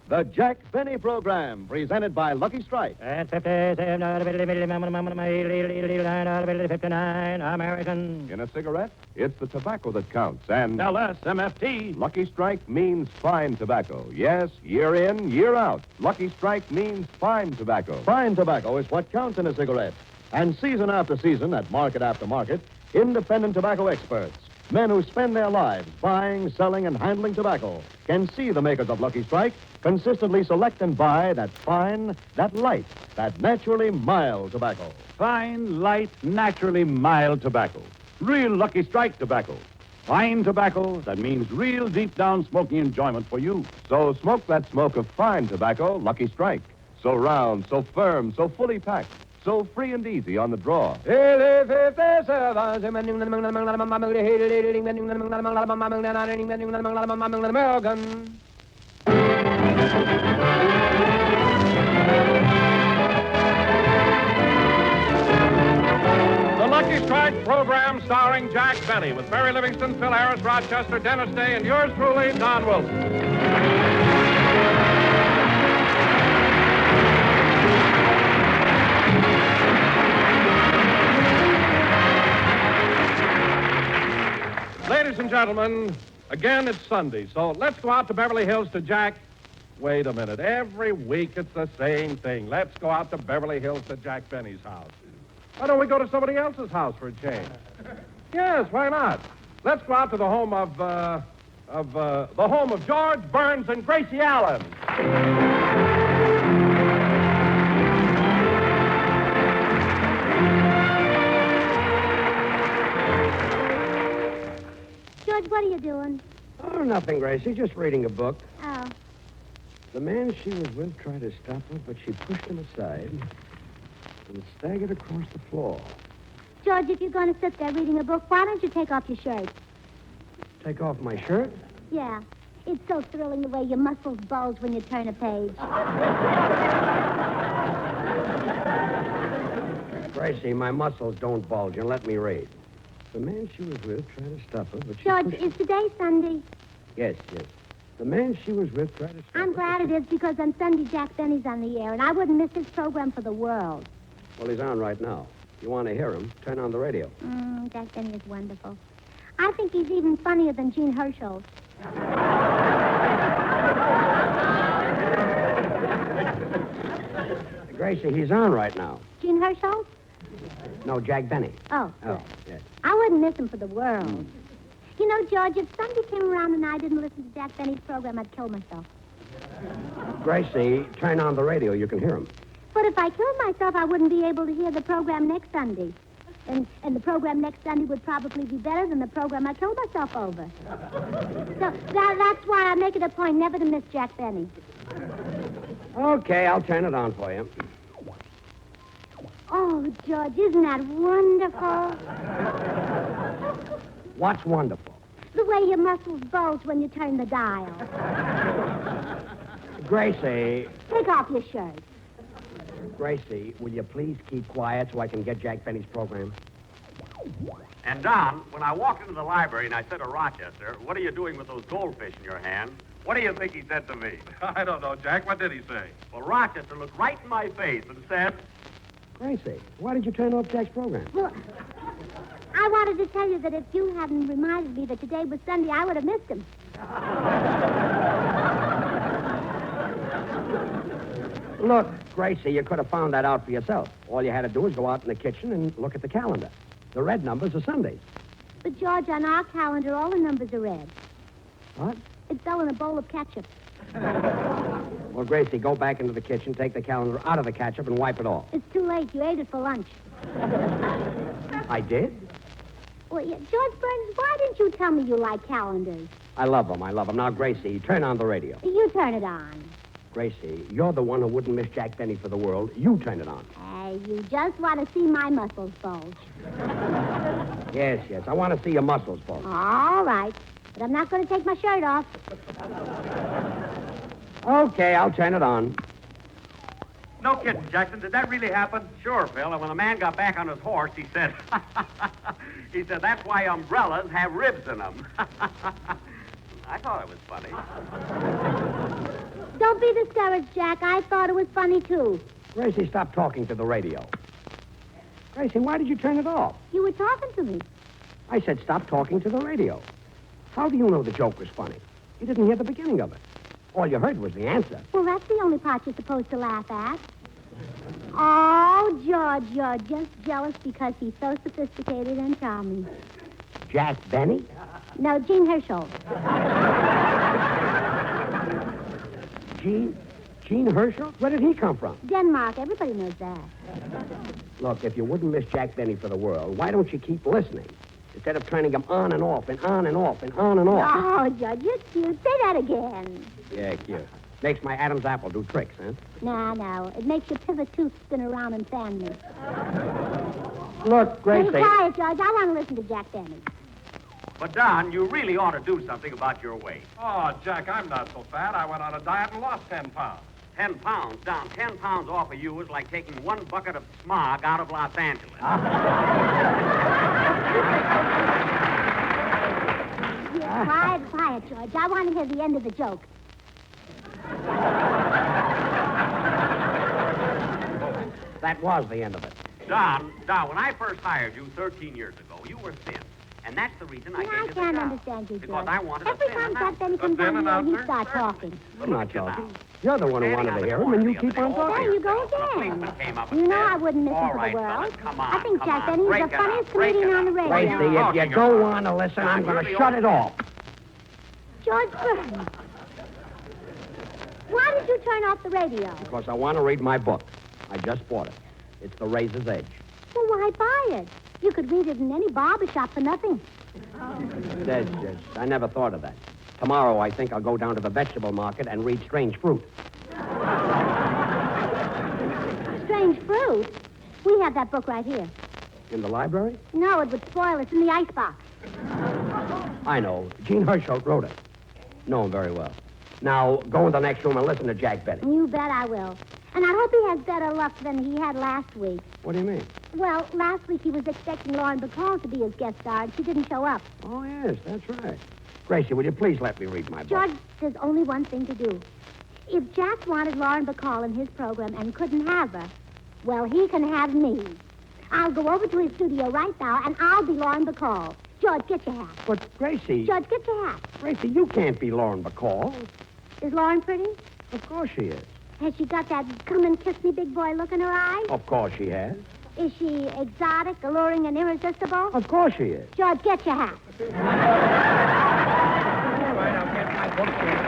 The Jack Benny Program, presented by Lucky Strike. At 57, 59, American. In a cigarette, it's the tobacco that counts, and LSMFT. Lucky Strike means fine tobacco. Yes, year in, year out, Lucky Strike means fine tobacco. Fine tobacco is what counts in a cigarette. And season after season, at market after market, independent tobacco experts, men who spend their lives buying, selling, and handling tobacco, can see the makers of Lucky Strike consistently select and buy that fine, that light, that naturally mild tobacco. Fine, light, naturally mild tobacco. Real Lucky Strike tobacco. Fine tobacco that means real deep-down smoking enjoyment for you. So smoke that smoke of fine tobacco, Lucky Strike. So round, so firm, so fully packed, so free and easy on the draw. American. The Lucky Strike program starring Jack Benny with Barry Livingston, Phil Harris, Rochester, Dennis Day, and yours truly, Don Wilson. Ladies and gentlemen, again, it's Sunday, so let's go out to Beverly Hills to Jack. Wait a minute. Every week it's the same thing. Let's go out to Beverly Hills to Jack Benny's house. Why don't we go to somebody else's house for a change? Yes, why not? Let's go out to the home of George Burns and Gracie Allen. George, what are you doing? Oh, nothing, Gracie. Just reading a book. Oh. The man she was with tried to stop her, but she pushed him aside and staggered across the floor. George, if you're going to sit there reading a book, why don't you take off your shirt? Take off my shirt? Yeah. It's so thrilling the way your muscles bulge when you turn a page. Gracie, my muscles don't bulge, and let me read. The man she was with tried to stop her, but she George, pushed... is today Sunday? Yes. The man she was with tried to stop her. I'm glad it is, because on Sunday, Jack Benny's on the air, and I wouldn't miss his program for the world. Well, he's on right now. You want to hear him, turn on the radio. Jack Benny is wonderful. I think he's even funnier than Gene Herschel. Gracie, he's on right now. Gene Herschel? No, Jack Benny. Oh, Oh, yes. I wouldn't miss him for the world. You know, George, if Sunday came around and I didn't listen to Jack Benny's program, I'd kill myself. Gracie, turn on the radio. You can hear him. But if I killed myself, I wouldn't be able to hear the program next Sunday. And the program next Sunday would probably be better than the program I killed myself over. So that's why I make it a point never to miss Jack Benny. Okay, I'll turn it on for you. Oh, George, isn't that wonderful? What's wonderful? The way your muscles bulge when you turn the dial. Gracie, Take off your shirt. Gracie, will you please keep quiet so I can get Jack Benny's program? And, Don, when I walked into the library and I said to Rochester, what are you doing with those goldfish in your hand? What do you think he said to me? I don't know, Jack. What did he say? Well, Rochester looked right in my face and said, Gracie, why did you turn off Jack's program? Well, I wanted to tell you that if you hadn't reminded me that today was Sunday, I would have missed him. Look, Gracie, you could have found that out for yourself. All you had to do was go out in the kitchen and look at the calendar. The red numbers are Sundays. But, George, on our calendar, all the numbers are red. What? It's all in a bowl of ketchup. Well, Gracie, go back into the kitchen, take the calendar out of the ketchup, and wipe it off. It's too late. You ate it for lunch. I did? Well, yeah, George Burns, why didn't you tell me you like calendars? I love them. Now, Gracie, turn on the radio. You turn it on. Gracie, you're the one who wouldn't miss Jack Benny for the world. You turn it on. Hey, you just want to see my muscles bulge. Yes. I want to see your muscles bulge. All right. But I'm not going to take my shirt off. Okay, I'll turn it on. no kidding, Jackson. Did that really happen? Sure, Phil. And when the man got back on his horse, he said, that's why umbrellas have ribs in them. I thought it was funny. Don't Don't be discouraged, Jack. I thought it was funny, too. Gracie, stop talking to the radio. Gracie, why did you turn it off? You were talking to me. I said stop talking to the radio. How do you know the joke was funny? You didn't hear the beginning of it. All you heard was the answer. Well, that's the only part you're supposed to laugh at. Oh, George, you're just jealous because he's so sophisticated and charming. Jack Benny? No, Gene Herschel. Gene Herschel? Where did he come from? Denmark. Everybody knows that. Look, if you wouldn't miss Jack Benny for the world, why don't you keep listening? Instead of turning him on and off and on and off and on and off. Oh, Judge, you're cute. Say that again. Yeah, cute. Makes my Adam's apple do tricks, huh? No. It makes your pivot tooth spin around and fan me. Look, Gracie. Be quiet, Judge. I want to listen to Jack Benny. But, Don, you really ought to do something about your weight. Oh, Jack, I'm not so fat. I went on a diet and lost 10 pounds. 10 pounds, Don. 10 pounds off of you is like taking 1 bucket of smog out of Los Angeles. Quiet, George. I want to hear the end of the joke. That was the end of it. Don, when I first hired you 13 years ago, you were thin. And that's the reason I gave you the job. I can't understand you, George. Because I wanted a Every thin time announcer. Jack Benny comes thin on here, he announcer? starts talking. I'm not talking. You're the one who wanted to hear him, and you keep on There talking. you go again. You know I wouldn't miss him for the world. I think Jack Benny is the funniest comedian on the Gracie, radio. if you don't want to listen, I'm going to shut it off. George Burton. Why did you turn off the radio? Because I want to read my book. I just bought it. It's The Razor's Edge. Well, why buy it? You could read it in any barber shop for nothing. I never thought of that. Tomorrow, I think I'll go down to the vegetable market and read Strange Fruit. Strange Fruit? We have that book right here. In the library? No, it would spoil. It's in the icebox. I know. Gene Herschel wrote it. Know him very well. Now, go in the next room and listen to Jack Benny. You bet I will. And I hope he has better luck than he had last week. What do you mean? Well, last week he was expecting Lauren Bacall to be his guest star, and she didn't show up. Oh, yes, that's right. Gracie, will you please let me read my book? George, there's only one thing to do. If Jack wanted Lauren Bacall in his program and couldn't have her, well, he can have me. I'll go over to his studio right now, and I'll be Lauren Bacall. George, get your hat. But, Gracie... George, get your hat. Gracie, you can't be Lauren Bacall. Is Lauren pretty? Of course she is. Has she got that come and kiss me big boy look in her eye? Of course she has. Is she exotic, alluring, and irresistible? Of course she is. George, get your hat. All right, I'll get my book here.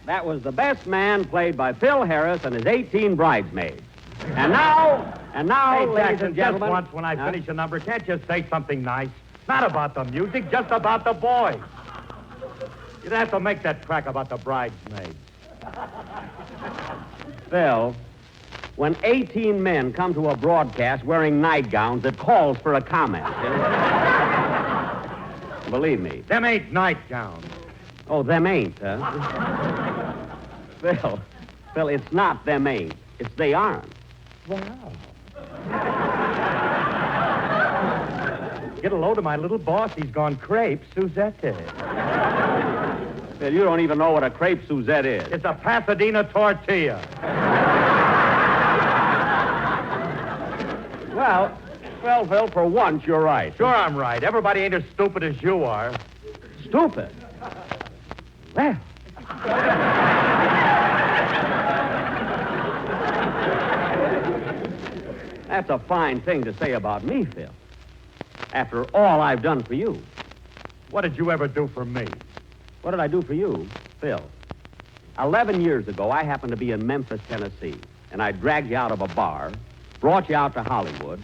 That was the best man played by Phil Harris and his 18 bridesmaids. And now, Hey, ladies Jackson, and just gentlemen... once when I finish a number, can't you say something nice? Not about the music, just about the boys. You'd have to make that crack about the bridesmaids. Phil, when 18 men come to a broadcast wearing nightgowns, it calls for a comment. Believe me. Them ain't nightgowns. Oh, them ain't, huh? Phil, it's not them ain't. It's they aren't. Wow. Get a load of my little boss. He's gone crepe Suzette. Phil, you don't even know what a crepe Suzette is. It's a Pasadena tortilla. Well, Phil, for once, you're right. Sure, I'm right. Everybody ain't as stupid as you are. Stupid? Well. That's a fine thing to say about me, Phil. After all I've done for you. What did you ever do for me? What did I do for you, Phil? 11 years ago, I happened to be in Memphis, Tennessee, and I dragged you out of a bar, brought you out to Hollywood,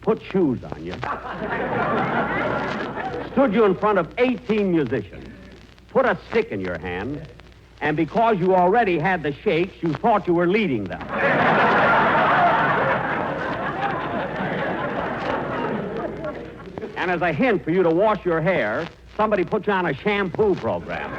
put shoes on you, stood you in front of 18 musicians, put a stick in your hand, and because you already had the shakes, you thought you were leading them. And as a hint for you to wash your hair, somebody put you on a shampoo program.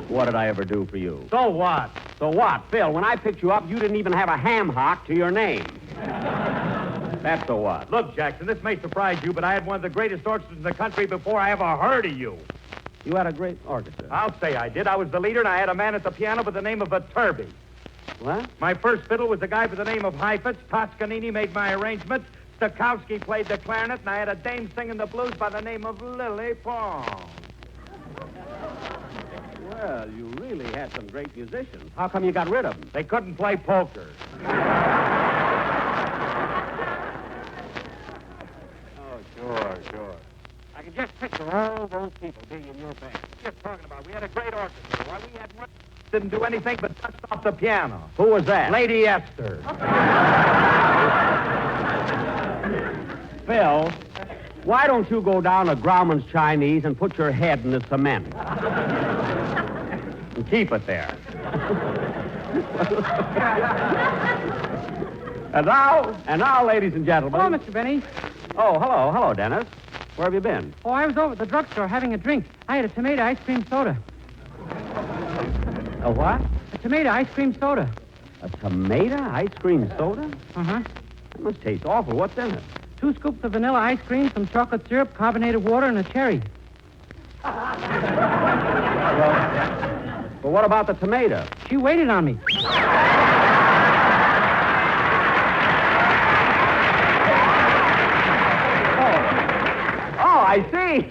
What did I ever do for you? So what? So what? Phil, when I picked you up, you didn't even have a ham hock to your name. That's so what? Look, Jackson, this may surprise you, but I had one of the greatest orchestras in the country before I ever heard of you. You had a great orchestra. I'll say I did. I was the leader, and I had a man at the piano by the name of Turby. What? My first fiddle was a guy by the name of Heifetz. Toscanini made my arrangements. Stokowski played the clarinet, and I had a dame singing the blues by the name of Lily Pong. Well, you really had some great musicians. How come you got rid of them? They couldn't play poker. Oh, sure. I can just picture all those people being in your band. Just talking about, we had a great orchestra. Why, we had one. Didn't do anything but dust off the piano. Who was that? Lady Esther. Phil, why don't you go down to Grauman's Chinese and put your head in the cement? And keep it there. And now, ladies and gentlemen. Hello, Mr. Benny. Oh, hello, Dennis. Where have you been? Oh, I was over at the drugstore having a drink. I had a tomato ice cream soda. A what? A tomato ice cream soda. A tomato ice cream soda? Uh-huh. That must taste awful. What's in it? 2 scoops of vanilla ice cream, some chocolate syrup, carbonated water, and a cherry. Well, what about the tomato? She waited on me. I see.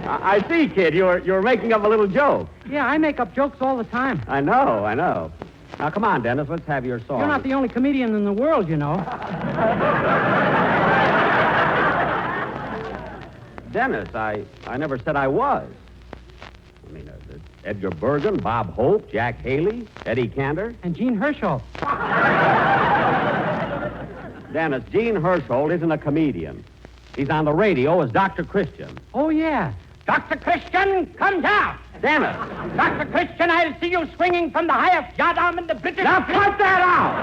I see, kid. You're making up a little joke. Yeah, I make up jokes all the time. I know. Now, come on, Dennis. Let's have your song. You're not the only comedian in the world, you know. Dennis, I never said I was. I mean, Edgar Bergen, Bob Hope, Jack Haley, Eddie Cantor. And Gene Herschel. Dennis, Gene Herschel isn't a comedian. He's on the radio as Dr. Christian. Oh, yeah. Dr. Christian, come down. Dennis. Dr. Christian, I'll see you swinging from the highest yardarm in the British... Now, cut that out!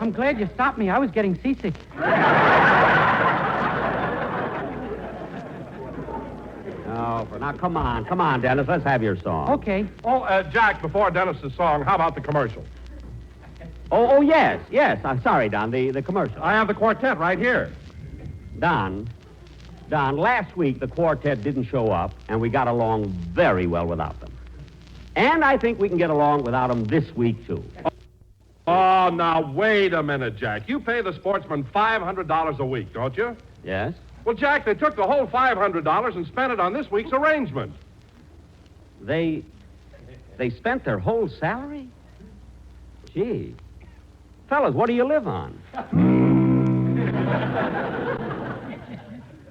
I'm glad you stopped me. I was getting seasick. Now, come on, Dennis. Let's have your song. Okay. Oh, Jack, before Dennis's song, how about the commercial? Oh, yes. I'm sorry, Don, the commercial. I have the quartet right here. Don, last week the quartet didn't show up, and we got along very well without them. And I think we can get along without them this week, too. Oh, now, wait a minute, Jack. You pay the sportsman $500 a week, don't you? Yes? Well, Jack, they took the whole $500 and spent it on this week's arrangement. They spent their whole salary? Gee. Fellas, what do you live on?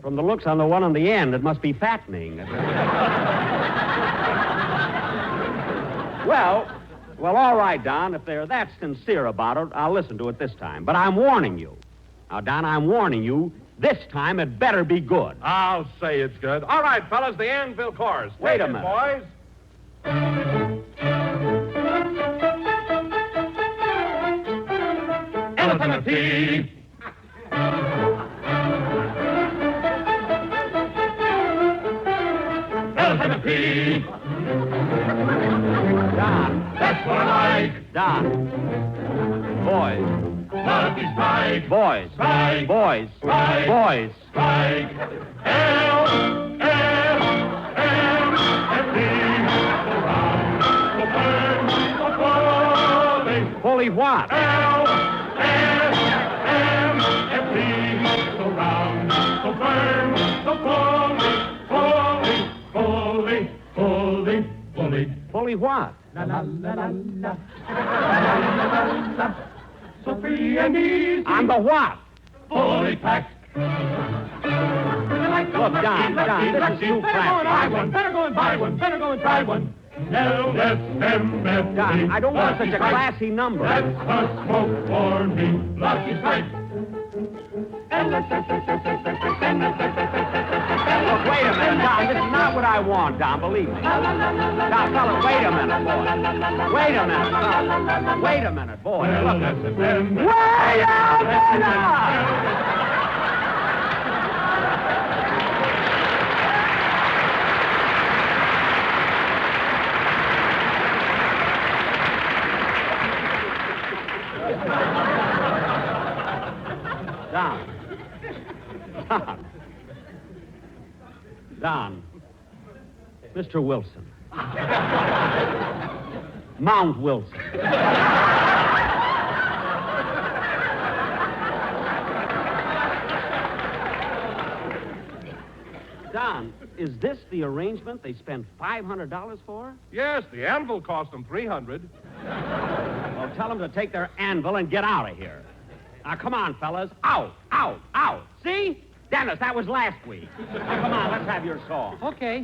From the looks on the one on the end, it must be fattening. Well, all right, Don. If they're that sincere about it, I'll listen to it this time. But I'm warning you. Now, Don, I'm warning you. This time it better be good. I'll say it's good. All right, fellas, the Anvil chorus. Wait a Take it, minute. boys. Elephant of tea. L-M-P. Don. That's what I like. Don. Boys. Lucky Strike. Boys. Strike. Boys. Strike. Boys. Strike. L-M-P. Around the firm, the fully. Fully what? L-M-P. Around the firm, the fully. Fully what? La la la la la. La la la. So free and easy. On the what? Fully packed. Look, Don, this is too classy. Better go and buy one. Better go and try one. L-S-M-F-D. Don, I don't want such a classy number. That's a smoke for me. Lucky Strike. Look, wait a minute, Don. This is not what I want, Don, believe me. Don, fella, wait a minute, boy. Wait a minute, fella. Wait a minute, boy. Look. Wait a minute! Don. Mr. Wilson. Mount Wilson. Don, is this the arrangement they spent $500 for? Yes, the anvil cost them $300. Well, tell them to take their anvil and get out of here. Now, come on, fellas. Out, out, out. See? Dennis, that was last week. Now, come on, let's have your song. Okay.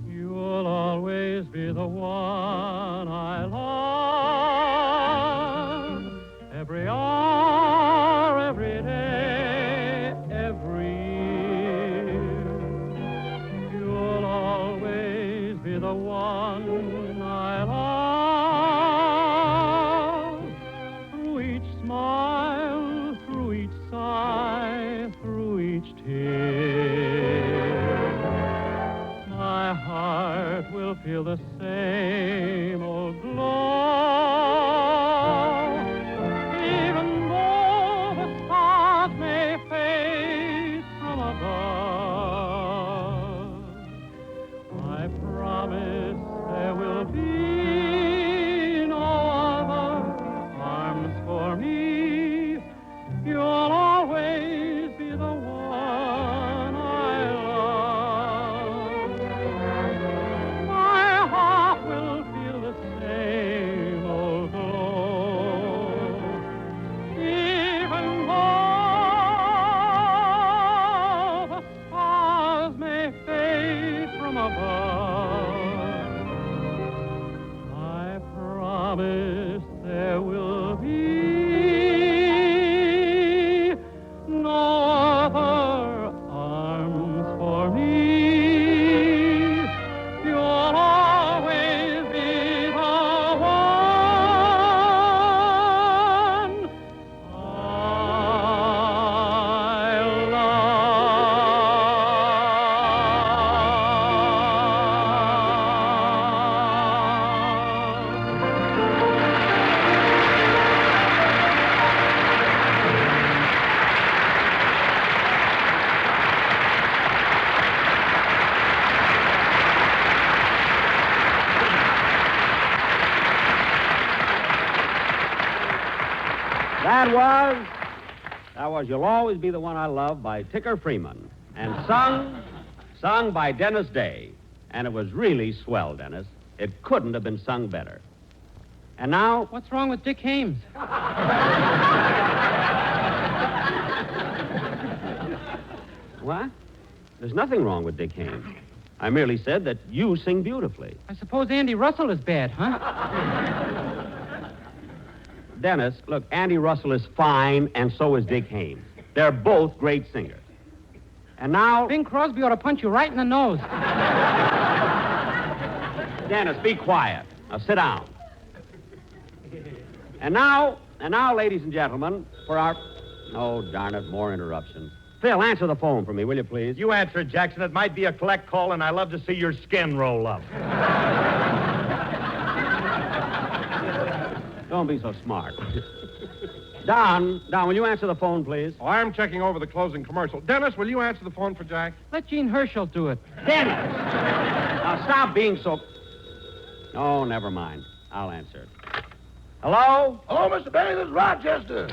You'll always be the one I love. Every hour, every day, every year. You'll always be the one I love. Through each smile, through each sigh, through each tear, my heart will feel the same old glow. Even though the stars may fade from above, I promise there will be no other arms for me. You'll always be the one I love. My heart will feel the same old glow. Even though the stars may fade from above, I promise there will be no other arms for me. You'll always be the one I That was You'll Always Be the One I Love by Ticker Freeman. And sung by Dennis Day. And it was really swell, Dennis. It couldn't have been sung better. And now, What's wrong with Dick Hames? what? There's nothing wrong with Dick Hames. I merely said that you sing beautifully. I suppose Andy Russell is bad, huh? Dennis, look, Andy Russell is fine, and so is Dick Hames. They're both great singers. And now... Bing Crosby ought to punch you right in the nose. Dennis, be quiet. Now, sit down. And now, ladies and gentlemen, for our... Oh, darn it, more interruptions. Phil, answer the phone for me, will you, please? You answer it, Jackson. It might be a collect call, and I love to see your skin roll up. Don't be so smart. Don, will you answer the phone, please? Oh, I'm checking over the closing commercial. Dennis, will you answer the phone for Jack? Let Gene Herschel do it. Dennis! Now, stop being so... Oh, never mind. I'll answer it. Hello? Hello, Mr. Benny. This is Rochester.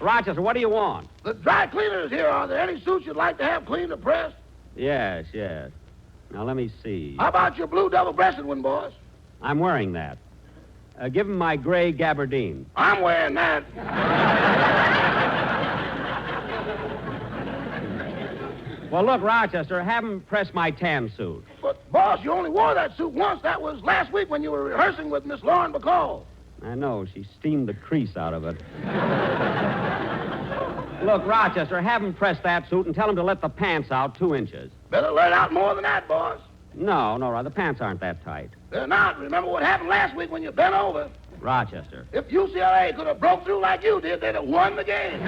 Rochester, what do you want? The dry cleaner is here. Are there any suits you'd like to have cleaned or pressed? Yes. Now, let me see. How about your blue double-breasted one, boss? I'm wearing that. Give him my gray gabardine. I'm wearing that. Well, look, Rochester, have him press my tan suit. But, boss, you only wore that suit once. That was last week when you were rehearsing with Miss Lauren Bacall. I know. She steamed the crease out of it. Look, Rochester, have him press that suit and tell him to let the pants out 2 inches. Better let out more than that, boss. No, the pants aren't that tight. They're not. Remember what happened last week when you bent over? Rochester. If UCLA could have broke through like you did, they'd have won the game.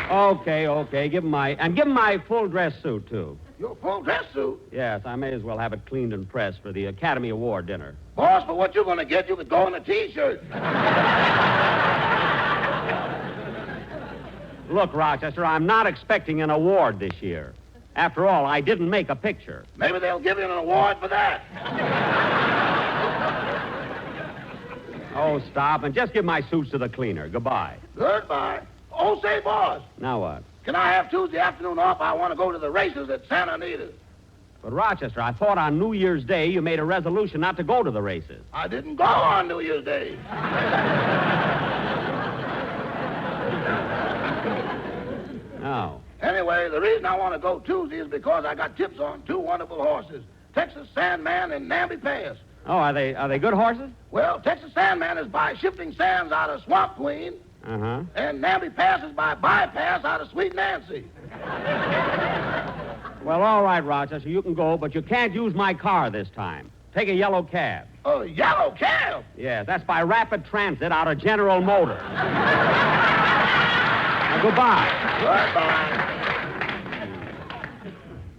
Well, okay. Give him my full dress suit, too. Your full dress suit? Yes, I may as well have it cleaned and pressed for the Academy Award dinner. Boss, for what you're going to get, you could go in a T-shirt. Look, Rochester, I'm not expecting an award this year. After all, I didn't make a picture. Maybe they'll give you an award for that. Oh, stop, and just give my suits to the cleaner. Goodbye. Goodbye. Oh, say, boss. Now what? Can I have Tuesday afternoon off? I want to go to the races at Santa Anita. But, Rochester, I thought on New Year's Day you made a resolution not to go to the races. I didn't go on New Year's Day. No. Anyway, the reason I want to go Tuesday is because I got tips on 2 wonderful horses, Texas Sandman and Namby Pass. Oh, are they good horses? Well, Texas Sandman is by Shifting Sands out of Swamp Queen. Uh-huh. And Namby Pass is by Bypass out of Sweet Nancy. Well, all right, Rochester, you can go, but you can't use my car this time. Take a yellow cab. A yellow cab? Yeah, that's by Rapid Transit out of General Motors. Now, goodbye. Goodbye.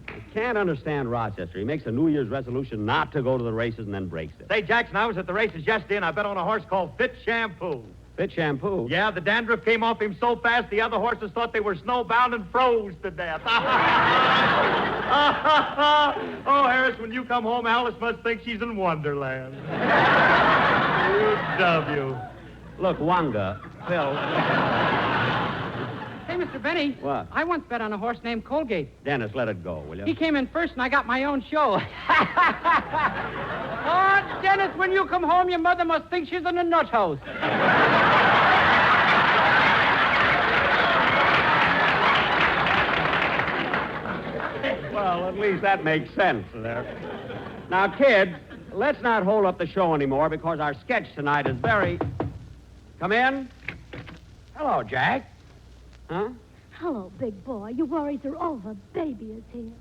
I can't understand Rochester. He makes a New Year's resolution not to go to the races and then breaks it. Say, Jackson, I was at the races yesterday, and I bet on a horse called Fit Shampoo. Fit Shampoo? Yeah, the dandruff came off him so fast the other horses thought they were snowbound and froze to death. Oh, Harris, when you come home, Alice must think she's in Wonderland. U.W. Look, Wanga, Phil. Hey, Mr. Benny. What? I once bet on a horse named Colgate. Dennis, let it go, will you? He came in first, and I got my own show. Oh, Dennis, when you come home, your mother must think she's in a nut house. Well, at least that makes sense there. Now, kids, let's not hold up the show anymore because our sketch tonight is very... Come in. Hello, Jack. Huh? Hello, big boy. Your worries are over. Baby is here.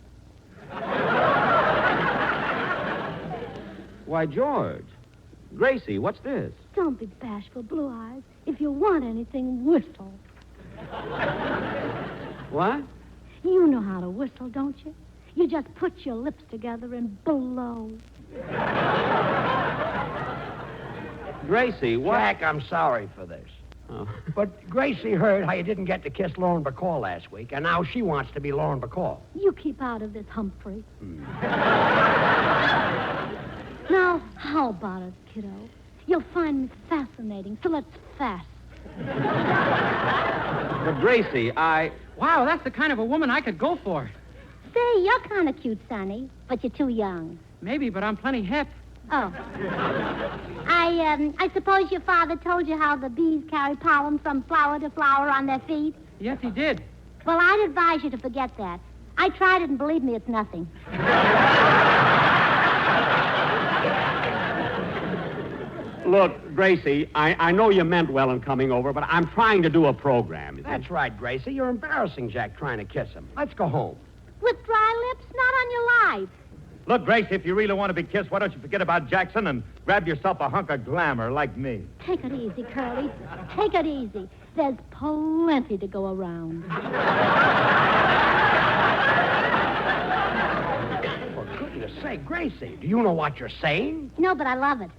Why, George. Gracie, what's this? Don't be bashful, Blue Eyes. If you want anything, whistle. What? You know how to whistle, don't you? You just put your lips together and blow. Gracie, what? Jack, I'm sorry for this. Oh. But Gracie heard how you didn't get to kiss Lauren Bacall last week, and now she wants to be Lauren Bacall. You keep out of this, Humphrey. Now, how about it, kiddo? You'll find me fascinating, so let's fast. But, Gracie, Wow, that's the kind of a woman I could go for. Say, you're kind of cute, Sonny, but you're too young. Maybe, but I'm plenty hip. Oh. I suppose your father told you how the bees carry pollen from flower to flower on their feet? Yes, he did. Well, I'd advise you to forget that. I tried it, and believe me, it's nothing. Look, Gracie, I know you meant well in coming over, but I'm trying to do a program. That's right, Gracie. You're embarrassing Jack trying to kiss him. Let's go home. With dry lips? Not on your life. Look, Gracie, if you really want to be kissed, why don't you forget about Jackson and grab yourself a hunk of glamour like me? Take it easy, Curly. Take it easy. There's plenty to go around. For goodness sake, Gracie, do you know what you're saying? No, but I love it.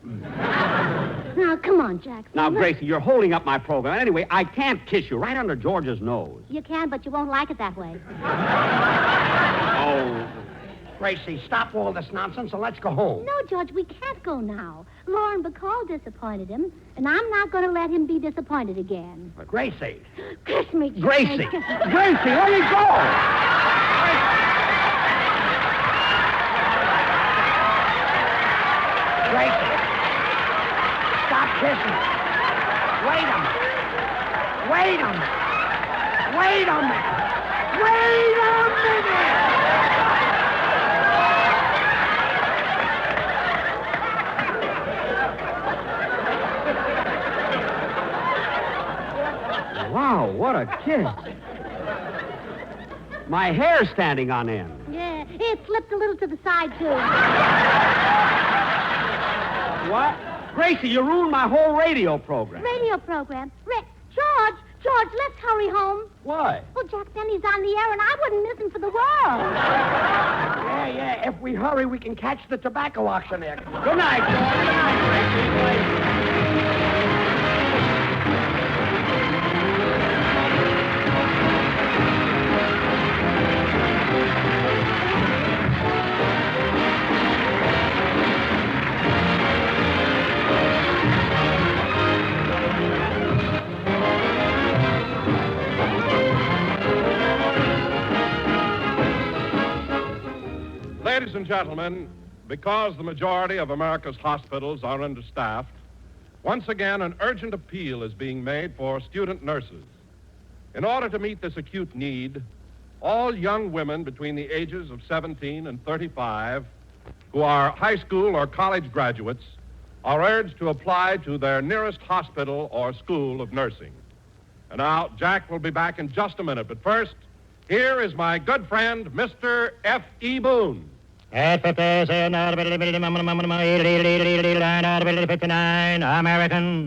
Now, come on, Jackson. Now, Gracie, you're holding up my program. Anyway, I can't kiss you right under George's nose. You can, but you won't like it that way. Oh. Gracie, stop all this nonsense and let's go home. No, George, we can't go now. Lauren Bacall disappointed him, and I'm not going to let him be disappointed again. Gracie. Kiss me, Jack. Gracie. Gracie, let me go. Gracie. Stop kissing. Wait a minute. Wait a minute. Wait a minute. Wait a minute. Wow, what a kiss. My hair's standing on end. Yeah, it slipped a little to the side, too. What? Gracie, you ruined my whole radio program. Radio program? George, let's hurry home. Why? Well, Jack Benny's on the air, and I wouldn't miss him for the world. Yeah. If we hurry, we can catch the tobacco auctioneer. Good night, George. Good night, Gracie. Ladies and gentlemen, because the majority of America's hospitals are understaffed, once again an urgent appeal is being made for student nurses. In order to meet this acute need, all young women between the ages of 17 and 35 who are high school or college graduates are urged to apply to their nearest hospital or school of nursing. And now, Jack will be back in just a minute, but first, here is my good friend, Mr. F.E. Boone. American.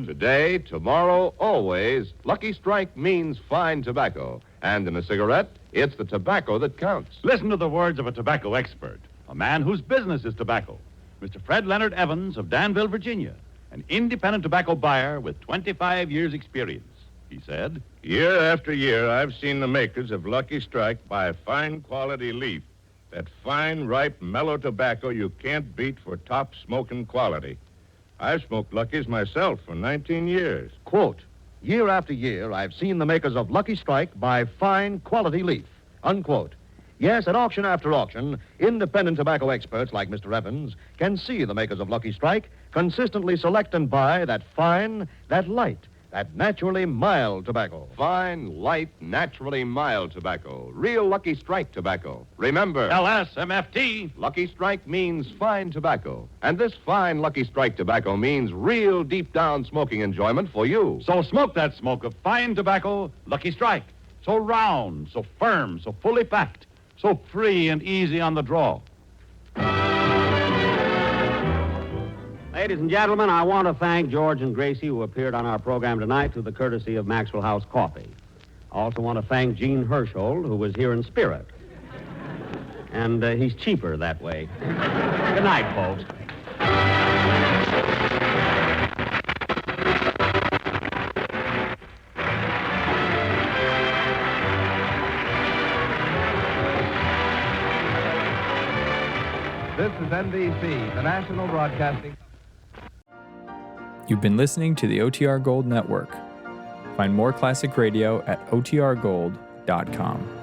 Today, tomorrow, always, Lucky Strike means fine tobacco. And in a cigarette, it's the tobacco that counts. Listen to the words of a tobacco expert, a man whose business is tobacco, Mr. Fred Leonard Evans of Danville, Virginia, an independent tobacco buyer with 25 years' experience. He said, "Year after year, I've seen the makers of Lucky Strike buy fine quality leaf. That fine, ripe, mellow tobacco you can't beat for top smoking quality. I've smoked Lucky's myself for 19 years. Quote, year after year, I've seen the makers of Lucky Strike buy fine, quality leaf. Unquote. Yes, at auction after auction, independent tobacco experts like Mr. Evans can see the makers of Lucky Strike consistently select and buy that fine, that light, that naturally mild tobacco. Fine, light, naturally mild tobacco. Real Lucky Strike tobacco. Remember, LSMFT. Lucky Strike means fine tobacco. And this fine Lucky Strike tobacco means real deep down smoking enjoyment for you. So smoke that smoke of fine tobacco, Lucky Strike. So round, so firm, so fully packed, so free and easy on the draw. Ladies and gentlemen, I want to thank George and Gracie, who appeared on our program tonight through the courtesy of Maxwell House Coffee. I also want to thank Gene Hersholt, who was here in spirit. And he's cheaper that way. Good night, folks. This is NBC, the National Broadcasting. You've been listening to the OTR Gold Network. Find more classic radio at otrgold.com.